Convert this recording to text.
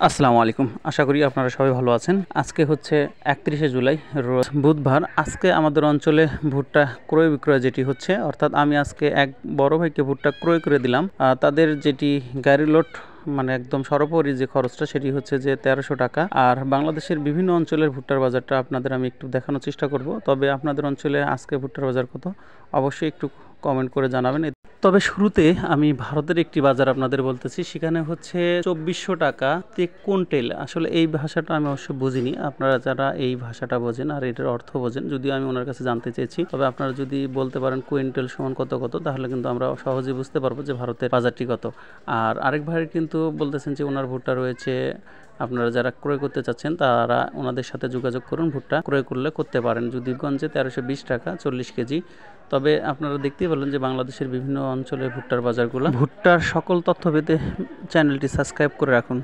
আসসালামু আলাইকুম। আশা করি আপনারা সবাই ভালো আছেন। আজকে হচ্ছে 31শে জুলাই রোজ বুধবার। আজকে আমাদের অঞ্চলে ভুট্টা ক্রয় বিক্রয় যেটি হচ্ছে, অর্থাৎ আমি আজকে এক বড় ভাইকে ভুট্টা ক্রয় করে দিলাম। তাদের যেটি গাড়ি লোড মানে একদম সর্বোপরি যে খরচটা সেটি হচ্ছে যে 1300 টাকা। আর বাংলাদেশের বিভিন্ন অঞ্চলের ভুট্টার বাজারটা আপনাদের আমি একটু দেখানোর চেষ্টা করব। তবে আপনাদের অঞ্চলে আজকে ভুট্টার বাজার কত অবশ্যই একটু কমেন্ট করে জানাবেন। তবে শুরুতে আমি ভারতের একটি বাজার আপনাদের বলতেছি, সেখানে হচ্ছে 2400 টাকা তে কুইন্টাল। আসলে এই ভাষাটা আমি অবশ্য বুঝিনি, আপনারা যারা এই ভাষাটা বোঝেন আর এটার অর্থ বোঝেন, যদিও আমি ওনার কাছে জানতে চেয়েছি, তবে আপনারা যদি বলতে পারেন কুইন্টাল সমান কত কত, তাহলে কিন্তু আমরা সহজেই বুঝতে পারবো যে ভারতের বাজারটি কত। আর আরেক ভাইয়ের কিন্তু বলতেছেন যে ওনার ভুট্টা রয়েছে, আপনারা যারা ক্রয় করতে চাচ্ছেন তারা ওনাদের সাথে যোগাযোগ করুন, ভুট্টা ক্রয় করলে করতে পারেন। যদিগঞ্জে 1320 টাকা 40 কেজি। তবে আপনারা দেখতেই পেলেন যে বাংলাদেশের বিভিন্ন অঞ্চলে ভুট্টার বাজারগুলো। ভুট্টার সকল তথ্য পেতে চ্যানেলটি সাবস্ক্রাইব করে রাখুন।